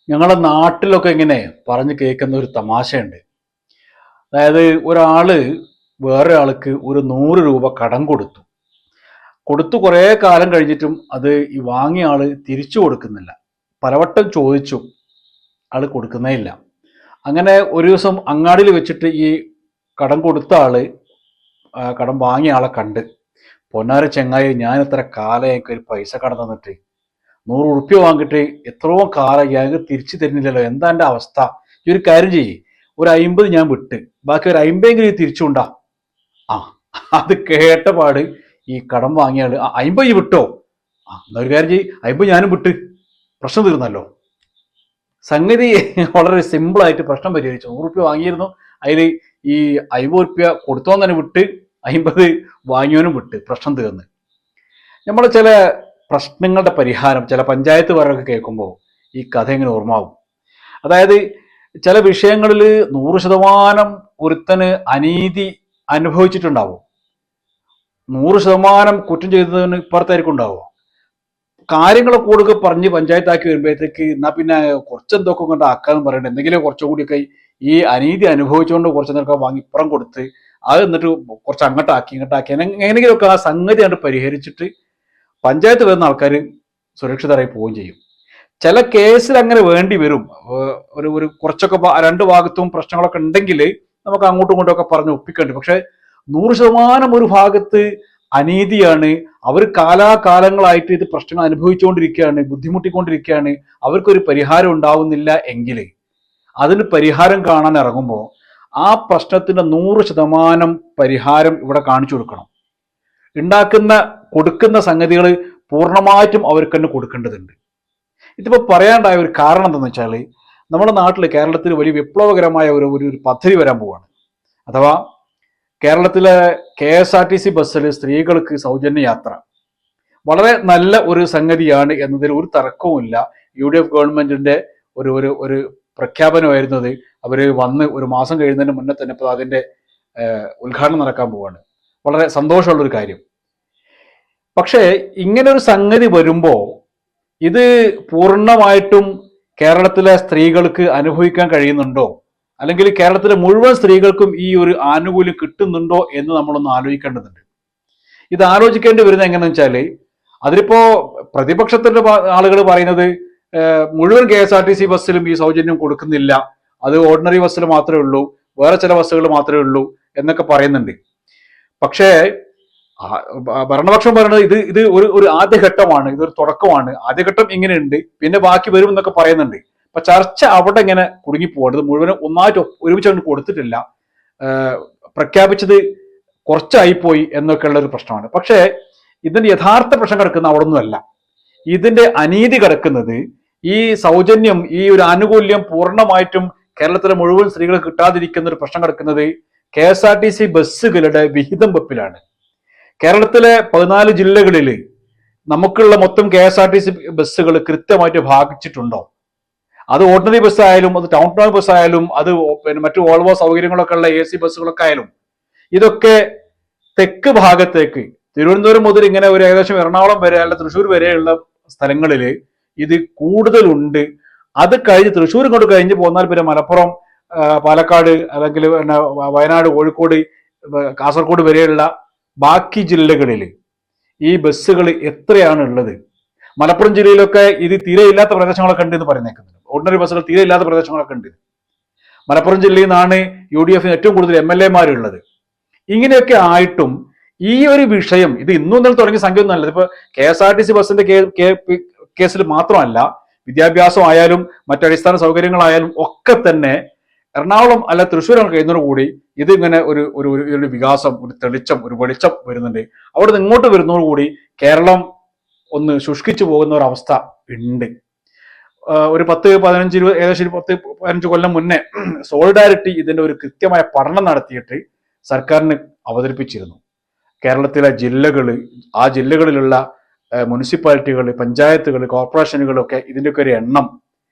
ഞങ്ങളുടെ നാട്ടിലൊക്കെ ഇങ്ങനെ പറഞ്ഞു കേൾക്കുന്ന ഒരു തമാശയുണ്ട്. അതായത് ഒരാള് വേറൊരാൾക്ക് ഒരു 100 രൂപ കടം കൊടുത്തു. കുറേ കാലം കഴിഞ്ഞിട്ടും അത് ഈ വാങ്ങിയ ആള് തിരിച്ചു കൊടുക്കുന്നില്ല. പലവട്ടം ചോദിച്ചു, ആള് കൊടുക്കുന്നേ ഇല്ല. അങ്ങനെ ഒരു ദിവസം അങ്ങാടിയിൽ വെച്ചിട്ട് ഈ കടം കൊടുത്ത ആള് കടം വാങ്ങിയ ആളെ കണ്ട്, പൊന്നാര ചെങ്ങായി, ഞാൻ ഇത്ര കാലമായി ഒരു പൈസ കടം തന്നിട്ട് 100 ഉറുപ്പ്യ വാങ്ങിയിട്ട് എത്രയോ കാലം ഞങ്ങൾക്ക് തിരിച്ചു തരുന്നില്ലല്ലോ, എന്താ എൻ്റെ അവസ്ഥ? ഈ ഒരു കാര്യം ചെയ്യ്, ഒരു 50 ഞാൻ വിട്ട്, ബാക്കി ഒരു 50 തിരിച്ചുണ്ടാ. ആ, അത് കേട്ടപാട് ഈ കടം വാങ്ങിയ ആള് 50 വിട്ടോ, എന്നാ ഒരു കാര്യം ചെയ്യ്, 50 ഞാനും വിട്ട്, പ്രശ്നം തീർന്നല്ലോ. സംഗതി വളരെ സിമ്പിളായിട്ട് പ്രശ്നം പരിഹരിച്ചു. 100 ഉറുപ്പ്യ വാങ്ങിയിരുന്നു, അതിൽ ഈ 50 ഉറുപ്പ്യ കൊടുത്തോന്ന് തന്നെ വിട്ട്, 50 വാങ്ങിയവനും വിട്ട്, പ്രശ്നം തീർന്ന്. നമ്മൾ ചില പ്രശ്നങ്ങളുടെ പരിഹാരം ചില പഞ്ചായത്ത് പേരൊക്കെ കേൾക്കുമ്പോൾ ഈ കഥ ഇങ്ങനെ ഓർമ്മാവും. അതായത് ചില വിഷയങ്ങളിൽ 100% ഒരുത്തന് അനീതി അനുഭവിച്ചിട്ടുണ്ടാവും, 100% കുറ്റം ചെയ്തതിന് ഇപ്പുറത്തായിരിക്കും ഉണ്ടാവുക. കാര്യങ്ങളൊക്കെ കൊടുക്കെ പറഞ്ഞ് പഞ്ചായത്താക്കി വരുമ്പോഴത്തേക്ക് എന്നാ പിന്നെ കുറച്ചെന്തൊക്കെ കൊണ്ട് ആക്കാന്ന് പറയണ്ട, എന്തെങ്കിലും കുറച്ചുകൂടിയൊക്കെ ഈ അനീതി അനുഭവിച്ചുകൊണ്ട് കുറച്ച് നേരമൊക്കെ വാങ്ങി ഇപ്പുറം കൊടുത്ത് അത് എന്നിട്ട് കുറച്ച് അങ്ങോട്ടാക്കി എങ്ങനെയെങ്കിലുമൊക്കെ ആ സംഗതി കണ്ട് പരിഹരിച്ചിട്ട് പഞ്ചായത്ത് വരുന്ന ആൾക്കാർ സുരക്ഷിതരായി പോവുകയും ചെയ്യും. ചില കേസിൽ അങ്ങനെ വേണ്ടി വരും. ഒരു ഒരു കുറച്ചൊക്കെ രണ്ട് ഭാഗത്തും പ്രശ്നങ്ങളൊക്കെ ഉണ്ടെങ്കിൽ നമുക്ക് അങ്ങോട്ടും ഇങ്ങോട്ടും ഒക്കെ പറഞ്ഞ് ഒപ്പിക്കേണ്ടി. പക്ഷെ 100% ഒരു ഭാഗത്ത് അനീതിയാണ്, അവർ കാലാകാലങ്ങളായിട്ട് ഇത് പ്രശ്നങ്ങൾ അനുഭവിച്ചുകൊണ്ടിരിക്കുകയാണ്, ബുദ്ധിമുട്ടിക്കൊണ്ടിരിക്കുകയാണ്, അവർക്കൊരു പരിഹാരം ഉണ്ടാവുന്നില്ല എങ്കിൽ അതിന് പരിഹാരം കാണാൻ ഇറങ്ങുമ്പോൾ ആ പ്രശ്നത്തിന്റെ 100% പരിഹാരം ഇവിടെ കാണിച്ചു കൊടുക്കണം. കൊടുക്കുന്ന സംഗതികൾ പൂർണ്ണമായിട്ടും അവർക്ക് തന്നെ കൊടുക്കേണ്ടതുണ്ട്. ഇതിപ്പോ പറയാണ്ടായ ഒരു കാരണം എന്താണെന്ന് വെച്ചാൽ, നമ്മുടെ നാട്ടിൽ കേരളത്തിൽ വലിയ വിപ്ലവകരമായ ഒരു പദ്ധതി വരാൻ പോവാണ്. അഥവാ കേരളത്തിലെ KSRTC ബസ്സിൽ സ്ത്രീകൾക്ക് സൗജന്യ യാത്ര വളരെ നല്ല ഒരു സംഗതിയാണ് എന്നതിൽ ഒരു തർക്കവുമില്ല. UDF ഗവൺമെന്റിന്റെ ഒരു ഒരു ഒരു പ്രഖ്യാപനമായിരുന്നത്. അവര് വന്ന് ഒരു മാസം കഴിയുന്നതിന് മുന്നേ തന്നെ ഇപ്പോൾ അതിന്റെ ഉദ്ഘാടനം നടക്കാൻ പോവാണ്. വളരെ സന്തോഷമുള്ളൊരു കാര്യം. പക്ഷേ ഇങ്ങനെ ഒരു സംഗതി വരുമ്പോൾ ഇത് പൂർണ്ണമായിട്ടും കേരളത്തിലെ സ്ത്രീകൾക്ക് അനുഭവിക്കാൻ കഴിയുന്നുണ്ടോ, അല്ലെങ്കിൽ കേരളത്തിലെ മുഴുവൻ സ്ത്രീകൾക്കും ഈ ഒരു ആനുകൂല്യം കിട്ടുന്നുണ്ടോ എന്ന് നമ്മളൊന്ന് ആലോചിക്കേണ്ടതുണ്ട്. ഇത് ആലോചിക്കേണ്ടി വരുന്നത് എങ്ങനെയാണെന്ന് വെച്ചാൽ, അതിലിപ്പോ പ്രതിപക്ഷത്തിന്റെ ആളുകൾ പറയുന്നത് മുഴുവൻ KSRTC ബസ്സിലും ഈ സൗജന്യം കൊടുക്കുന്നില്ല, അത് ഓർഡിനറി ബസ്സിൽ മാത്രമേ ഉള്ളൂ, വേറെ ചില ബസ്സുകൾ മാത്രമേ ഉള്ളൂ എന്നൊക്കെ പറയുന്നുണ്ട്. പക്ഷേ ഭരണപക്ഷം പറയുന്നത് ഇത് ഒരു ആദ്യഘട്ടമാണ്, ഇതൊരു തുടക്കമാണ്, ആദ്യഘട്ടം ഇങ്ങനെയുണ്ട്, പിന്നെ ബാക്കി വരും എന്നൊക്കെ പറയുന്നുണ്ട്. അപ്പൊ ചർച്ച അവിടെ ഇങ്ങനെ കുടുങ്ങിപ്പോകരുത്. മുഴുവനും ഒന്നായിട്ട് ഒരുമിച്ച് കൊണ്ട് കൊടുത്തിട്ടില്ല, പ്രഖ്യാപിച്ചത് കുറച്ചായിപ്പോയി എന്നൊക്കെയുള്ള ഒരു പ്രശ്നമാണ്. പക്ഷേ ഇതിന്റെ യഥാർത്ഥ പ്രശ്നം കിടക്കുന്ന അവിടെ ഒന്നുമല്ല. ഇതിന്റെ അനീതി കിടക്കുന്നത് ഈ സൗജന്യം, ഈ ഒരു ആനുകൂല്യം പൂർണ്ണമായിട്ടും കേരളത്തിലെ മുഴുവൻ സ്ത്രീകൾ കിട്ടാതിരിക്കുന്ന ഒരു പ്രശ്നം കിടക്കുന്നത് KSRTC ബസ്സുകളുടെ വിഹിതം വെപ്പിലാണ്. കേരളത്തിലെ 14 ജില്ലകളിൽ നമുക്കുള്ള മൊത്തം KSRTC ബസ്സുകൾ കൃത്യമായിട്ട് ഭാഗിച്ചിട്ടുണ്ടോ? അത് ഓർഡിനറി ബസ് ആയാലും, അത് ടൗൺ പ്ലാൻ ബസ് ആയാലും, അത് പിന്നെ മറ്റു വോൾവോ സൗകര്യങ്ങളൊക്കെ ഉള്ള AC ബസ്സുകളൊക്കെ ആയാലും, ഇതൊക്കെ തെക്ക് ഭാഗത്തേക്ക് തിരുവനന്തപുരം മുതൽ ഇങ്ങനെ ഒരു ഏകദേശം എറണാകുളം വരെ അല്ല തൃശ്ശൂർ വരെയുള്ള സ്ഥലങ്ങളിൽ ഇത് കൂടുതലുണ്ട്. അത് കഴിഞ്ഞ് തൃശ്ശൂർ കൊണ്ട് കഴിഞ്ഞ് പോന്നാൽ പിന്നെ മലപ്പുറം, പാലക്കാട്, അല്ലെങ്കിൽ പിന്നെ വയനാട്, കോഴിക്കോട്, കാസർഗോഡ് വരെയുള്ള ബാക്കി ജില്ലകളിൽ ഈ ബസ്സുകൾ എത്രയാണ് ഉള്ളത്? മലപ്പുറം ജില്ലയിലൊക്കെ ഇത് തീരെ ഇല്ലാത്ത പ്രദേശങ്ങളൊക്കെ ഉണ്ട് എന്ന് പറയുന്നേക്കുന്നുണ്ട്. ഓർഡിനറി ബസ്സുകൾ തീരെ ഇല്ലാത്ത പ്രദേശങ്ങളൊക്കെ ഉണ്ട്. മലപ്പുറം ജില്ലയിൽ നിന്നാണ് UDF ഏറ്റവും കൂടുതൽ MLA മാരുള്ളത്. ഇങ്ങനെയൊക്കെ ആയിട്ടും ഈ ഒരു വിഷയം ഇത് ഇന്നും ഇന്നലെ തുടങ്ങിയ സംഖ്യ ഒന്നും അല്ല. ഇപ്പൊ KSRTC ബസ്സിന്റെ കേസിൽ മാത്രമല്ല, വിദ്യാഭ്യാസം ആയാലും മറ്റടിസ്ഥാന സൗകര്യങ്ങളായാലും ഒക്കെ തന്നെ എറണാകുളം അല്ല തൃശ്ശൂർ കഴിയുന്നതോടുകൂടി ഇതിങ്ങനെ ഒരു വികാസം, ഒരു തെളിച്ചം, ഒരു വെളിച്ചം വരുന്നുണ്ട്. അവിടെ നിന്ന് ഇങ്ങോട്ട് വരുന്നതോടുകൂടി കേരളം ഒന്ന് ശുഷ്കിച്ചു പോകുന്ന ഒരു അവസ്ഥ ഉണ്ട്. ഒരു 10-15 ഏകദേശം 10-15 കൊല്ലം മുന്നേ സോളിഡാരിറ്റി ഇതിന്റെ ഒരു കൃത്യമായ പഠനം നടത്തിയിട്ട് സർക്കാരിന് അവതരിപ്പിച്ചിരുന്നു. കേരളത്തിലെ ജില്ലകൾ, ആ ജില്ലകളിലുള്ള മുനിസിപ്പാലിറ്റികൾ, പഞ്ചായത്തുകൾ, കോർപ്പറേഷനുകളൊക്കെ ഇതിൻ്റെയൊക്കെ ഒരു എണ്ണം,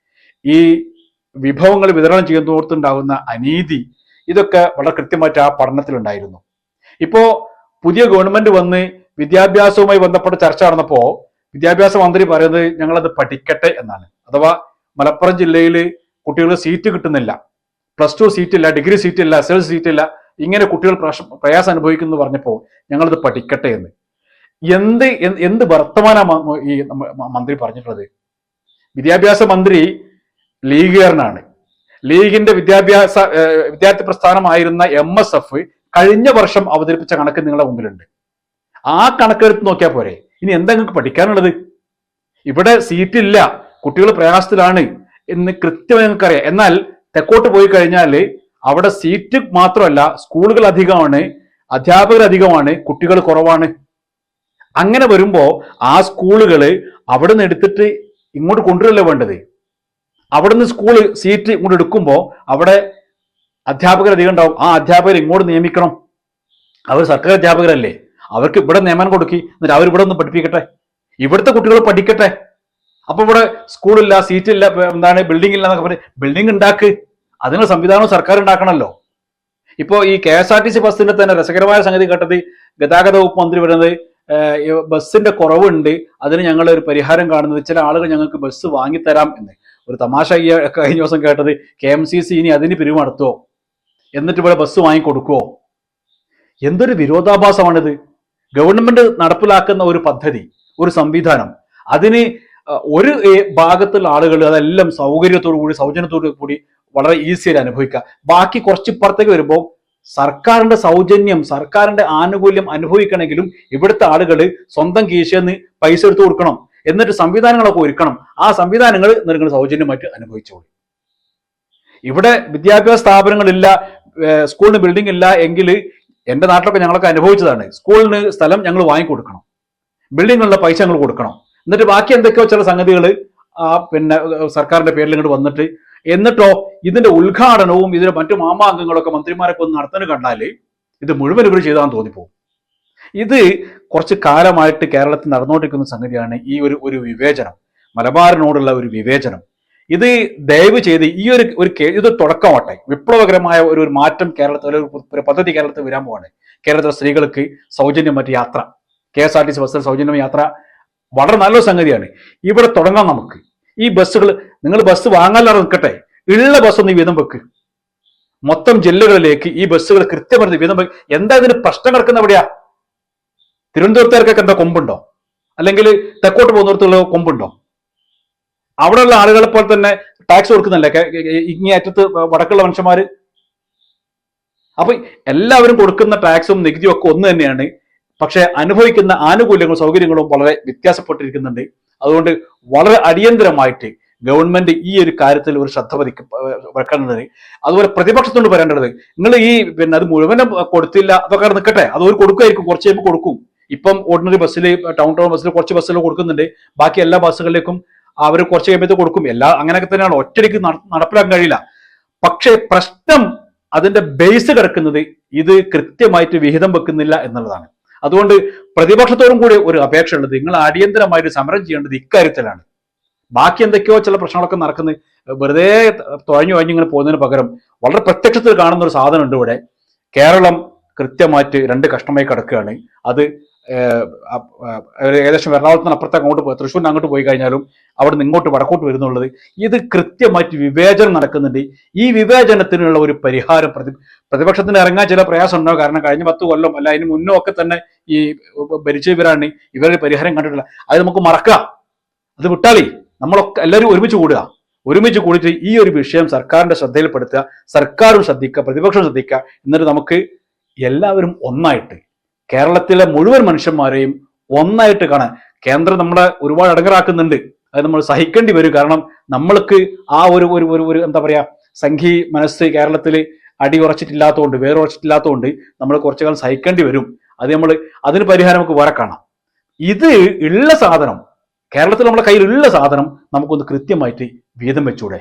ഈ വിഭവങ്ങൾ വിതരണം ചെയ്യുന്നിടത്തുണ്ടാകുന്ന അനീതി, ഇതൊക്കെ വളരെ കൃത്യമായിട്ട് ആ പഠനത്തിലുണ്ടായിരുന്നു. ഇപ്പോ പുതിയ ഗവൺമെന്റ് വന്ന് വിദ്യാഭ്യാസവുമായി ബന്ധപ്പെട്ട ചർച്ച നടന്നപ്പോ വിദ്യാഭ്യാസ മന്ത്രി പറയുന്നത് ഞങ്ങളത് പഠിക്കട്ടെ എന്നാണ്. അഥവാ മലപ്പുറം ജില്ലയിൽ കുട്ടികൾ സീറ്റ് കിട്ടുന്നില്ല, +2 സീറ്റില്ല, ഡിഗ്രി സീറ്റില്ല, SSLC സീറ്റില്ല, ഇങ്ങനെ കുട്ടികൾ പ്രയാസം അനുഭവിക്കുന്നു പറഞ്ഞപ്പോൾ ഞങ്ങളിത് പഠിക്കട്ടെ എന്ന്. എന്ത് വർത്തമാനമാണ് ഈ മന്ത്രി പറഞ്ഞിട്ടുള്ളത്? വിദ്യാഭ്യാസ മന്ത്രി ലീഗുകാരനാണ്. ലീഗിന്റെ വിദ്യാർത്ഥി പ്രസ്ഥാനമായിരുന്ന MSF കഴിഞ്ഞ വർഷം അവതരിപ്പിച്ച കണക്ക് നിങ്ങളുടെ മുമ്പിലുണ്ട്. ആ കണക്കെടുത്ത് നോക്കിയാൽ പോരെ? ഇനി എന്താ നിങ്ങൾക്ക് പഠിക്കാനുള്ളത്? ഇവിടെ സീറ്റില്ല, കുട്ടികൾ പ്രയാസത്തിലാണ് എന്ന് കൃത്യമായി നിങ്ങൾക്കറിയാം. എന്നാൽ തെക്കോട്ട് പോയി കഴിഞ്ഞാൽ അവിടെ സീറ്റ് മാത്രമല്ല, സ്കൂളുകൾ അധികമാണ്, അധ്യാപകർ അധികമാണ്, കുട്ടികൾ കുറവാണ്. അങ്ങനെ വരുമ്പോ ആ സ്കൂളുകള് അവിടെ നിന്ന് എടുത്തിട്ട് ഇങ്ങോട്ട് കൊണ്ടുവരല്ലേ വേണ്ടത്? അവിടുന്ന് സ്കൂള് സീറ്റ് ഇങ്ങോട്ട് എടുക്കുമ്പോൾ അവിടെ അധ്യാപകർ അധികം ഉണ്ടാവും. ആ അധ്യാപകർ ഇങ്ങോട്ട് നിയമിക്കണം. അവർ സർക്കാർ അധ്യാപകരല്ലേ, അവർക്ക് ഇവിടെ നിയമനം കൊടുക്കി, എന്നിട്ട് അവർ ഇവിടെ ഒന്ന് പഠിപ്പിക്കട്ടെ, ഇവിടുത്തെ കുട്ടികൾ പഠിക്കട്ടെ. അപ്പൊ ഇവിടെ സ്കൂളില്ല, സീറ്റില്ല, ബിൽഡിംഗ് ഇല്ല എന്നൊക്കെ പറയും. ബിൽഡിംഗ് ഉണ്ടാക്ക്, അതിനുള്ള സംവിധാനം സർക്കാർ ഉണ്ടാക്കണമല്ലോ. ഇപ്പോ ഈ KSRTC ബസ്സിന്റെ തന്നെ രസകരമായ സംഗതി കേട്ടത്, ഗതാഗത വകുപ്പ് മന്ത്രി പറയുന്നത് ബസ്സിന്റെ കുറവുണ്ട്, അതിന് ഞങ്ങൾ ഒരു പരിഹാരം കാണുന്നത് ചില ആളുകൾ ഞങ്ങൾക്ക് ബസ് വാങ്ങിത്തരാം എന്ന്. ഒരു തമാശ കഴിഞ്ഞ ദിവസം കേട്ടത്, KMCC ഇനി അതിന് പിരിവ് നടത്തുവോ, എന്നിട്ട് ഇവിടെ ബസ് വാങ്ങിക്കൊടുക്കുവോ? എന്തൊരു വിരോധാഭാസമാണിത്. ഗവൺമെന്റ് നടപ്പിലാക്കുന്ന ഒരു പദ്ധതി, ഒരു സംവിധാനം, അതിന് ഒരു ഭാഗത്തുള്ള ആളുകൾ അതെല്ലാം സൗകര്യത്തോടു കൂടി, സൗജന്യത്തോടു കൂടി വളരെ ഈസിയായി അനുഭവിക്കുക. ബാക്കി കുറച്ച് ഇപ്പുറത്തേക്ക് വരുമ്പോൾ സർക്കാരിന്റെ സൗജന്യം, സർക്കാരിന്റെ ആനുകൂല്യം അനുഭവിക്കണമെങ്കിലും ഇവിടുത്തെ ആളുകൾ സ്വന്തം കീശയിൽ നിന്ന് പൈസ എടുത്തു കൊടുക്കണം, എന്നിട്ട് സംവിധാനങ്ങളൊക്കെ ഒരുക്കണം. ആ സംവിധാനങ്ങൾ നിങ്ങൾ സൗജന്യമായിട്ട് അനുഭവിച്ചോളൂ. ഇവിടെ വിദ്യാഭ്യാസ സ്ഥാപനങ്ങളില്ല, സ്കൂളിന് ബിൽഡിംഗ് ഇല്ല എങ്കിൽ, എന്റെ നാട്ടിലൊക്കെ ഞങ്ങളൊക്കെ അനുഭവിച്ചതാണ്, സ്കൂളിന് സ്ഥലം ഞങ്ങൾ വാങ്ങിക്കൊടുക്കണം, ബിൽഡിങ്ങിനുള്ള പൈസ ഞങ്ങൾ കൊടുക്കണം, എന്നിട്ട് ബാക്കി എന്തൊക്കെയോ ചില സംഗതികൾ പിന്നെ സർക്കാരിന്റെ പേരിൽ ഇങ്ങോട്ട് വന്നിട്ട്, എന്നിട്ടോ ഇതിന്റെ ഉദ്ഘാടനവും ഇതിന്റെ മറ്റു മാമാങ്കങ്ങളൊക്കെ മന്ത്രിമാരൊക്കെ ഒന്ന് നടത്താൻ കണ്ടാല് ഇത് മുഴുവൻ ഇവർ ചെയ്താന്ന് തോന്നിപ്പോകും. ഇത് കുറച്ച് കാലമായിട്ട് കേരളത്തിൽ നടന്നുകൊണ്ടിരിക്കുന്ന സംഗതിയാണ് ഈ ഒരു വിവേചനം, മലബാറിനോടുള്ള ഒരു വിവേചനം. ഇത് ദയവ് ചെയ്ത് ഈ ഇത് തുടക്കമാട്ടെ, വിപ്ലവകരമായ ഒരു മാറ്റം കേരളത്തിൽ, ഒരു പദ്ധതി കേരളത്തിൽ വരാൻ പോവാണ്. കേരളത്തിലെ സ്ത്രീകൾക്ക് സൗജന്യം മറ്റ് യാത്ര, KSRTC ബസ്സിൽ സൗജന്യം യാത്ര വളരെ നല്ലൊരു സംഗതിയാണ്. ഇവിടെ തുടങ്ങാം നമുക്ക്. ഈ ബസ്സുകൾ, നിങ്ങൾ ബസ് വാങ്ങാനാണ് നിൽക്കട്ടെ, ഉള്ള ബസ് ഒന്ന് വീതം വെക്ക്, മൊത്തം ജില്ലകളിലേക്ക് ഈ ബസ്സുകൾ കൃത്യമായി വീതം വെക്ക്. എന്താ ഇതിന് പ്രശ്നം കിടക്കുന്ന എവിടെയാ? തിരുവനന്തപുരത്തുകാർക്കൊക്കെ എന്താ കൊമ്പുണ്ടോ? അല്ലെങ്കിൽ തെക്കോട്ട് പോകുന്നിടത്തുള്ള കൊമ്പുണ്ടോ? അവിടെയുള്ള ആളുകളെ പോലെ തന്നെ ടാക്സ് കൊടുക്കുന്നില്ലേ ഇങ്ങേ അറ്റത്ത് വടക്കുള്ള മനുഷ്യന്മാര്? അപ്പൊ എല്ലാവരും കൊടുക്കുന്ന ടാക്സും നികുതിയും ഒക്കെ ഒന്ന് തന്നെയാണ്, പക്ഷെ അനുഭവിക്കുന്ന ആനുകൂല്യങ്ങളും സൗകര്യങ്ങളും വളരെ വ്യത്യാസപ്പെട്ടിരിക്കുന്നുണ്ട്. അതുകൊണ്ട് വളരെ അടിയന്തരമായിട്ട് ഗവൺമെന്റ് ഈ ഒരു കാര്യത്തിൽ ഒരു ശ്രദ്ധ വെക്കേണ്ടത്. അതുപോലെ പ്രതിപക്ഷത്തോട് പറയേണ്ടത്, നിങ്ങൾ അത് മുഴുവനും കൊടുത്തില്ല, അതൊക്കെ നിൽക്കട്ടെ, അത് ഒരു കൊടുക്കുമായിരിക്കും, കുറച്ച് കഴിയുമ്പോൾ കൊടുക്കും. ഇപ്പം ഓർഡിനറി ബസ്സിൽ, ടൗൺ ബസ്സിൽ കുറച്ച് ബസ്സിൽ കൊടുക്കുന്നുണ്ട്, ബാക്കി എല്ലാ ബസ്സുകളിലേക്കും അവർ കുറച്ച് കഴിയുമ്പോൾ കൊടുക്കും. അങ്ങനെയൊക്കെ തന്നെയാണ്, ഒറ്റയ്ക്ക് നടപ്പിലാക്കാൻ കഴിയില്ല. പക്ഷേ പ്രശ്നം, അതിന്റെ ബേസ് കിടക്കുന്നത് ഇത് കൃത്യമായിട്ട് വിഹിതം വെക്കുന്നില്ല എന്നുള്ളതാണ്. അതുകൊണ്ട് പ്രതിപക്ഷത്തോടും കൂടി ഒരു അപേക്ഷ ഉള്ളത്, നിങ്ങൾ അടിയന്തരമായിട്ട് സമരം ചെയ്യേണ്ടത് ഇക്കാര്യത്തിലാണ്. ബാക്കി എന്തൊക്കെയോ ചില പ്രശ്നങ്ങളൊക്കെ നടക്കുന്നത് വെറുതെ തുഴഞ്ഞു ഇങ്ങനെ പോകുന്നതിന് പകരം വളരെ പ്രത്യക്ഷത്തിൽ കാണുന്ന ഒരു സാധനം ഉണ്ട് ഇവിടെ. കേരളം കൃത്യമായിട്ട് 2 കഷ്ണമായി കിടക്കുകയാണ്. അത് ഏകദേശം എറണാകുളത്തിന് അപ്പുറത്ത് അങ്ങോട്ട് പോയി, തൃശ്ശൂരിന് അങ്ങോട്ട് പോയി കഴിഞ്ഞാലും അവിടെ നിന്ന് ഇങ്ങോട്ട് വടക്കോട്ട് വരുന്നുള്ളത്, ഇത് കൃത്യമായിട്ട് വിവേചനം നടക്കുന്നുണ്ട്. ഈ വിവേചനത്തിനുള്ള ഒരു പരിഹാരം പ്രതിപക്ഷത്തിന് ഇറങ്ങാൻ ചില പ്രയാസം ഉണ്ടാവും. കാരണം കഴിഞ്ഞ 10 കൊല്ലം അല്ല അതിന് മുന്നോ ഒക്കെ തന്നെ ഈ ഭരിച്ചവരാണ് ഇവരുടെ പരിഹാരം കണ്ടിട്ടില്ല. അത് നമുക്ക് മറക്കാം, അത് വിട്ടാലേ നമ്മളൊക്കെ എല്ലാവരും ഒരുമിച്ച് കൂടിയിട്ട് ഈ ഒരു വിഷയം സർക്കാരിന്റെ ശ്രദ്ധയിൽപ്പെടുത്തുക, സർക്കാരും ശ്രദ്ധിക്കുക, പ്രതിപക്ഷം ശ്രദ്ധിക്കുക. എന്നിട്ട് നമുക്ക് എല്ലാവരും ഒന്നായിട്ട്, കേരളത്തിലെ മുഴുവൻ മനുഷ്യന്മാരെയും ഒന്നായിട്ട് കാണാൻ. കേന്ദ്രം നമ്മളെ ഒരുപാട് അടങ്ങറാക്കുന്നുണ്ട്, അത് നമ്മൾ സഹിക്കേണ്ടി വരും. കാരണം നമ്മൾക്ക് ആ ഒരു എന്താ പറയാ, സംഘി മനസ്സ് കേരളത്തിൽ അടിയുറച്ചിട്ടില്ലാത്തതുകൊണ്ട്, വേറുറച്ചിട്ടില്ലാത്തതുകൊണ്ട് നമ്മൾ കുറച്ചു കാലം സഹിക്കേണ്ടി വരും. അതിന് പരിഹാരം നമുക്ക് വേറെ കാണാം. ഇത് ഉള്ള സാധനം, കേരളത്തിൽ നമ്മുടെ കയ്യിലുള്ള സാധനം നമുക്കൊന്ന് കൃത്യമായിട്ട് വീതം വെച്ചൂടെ?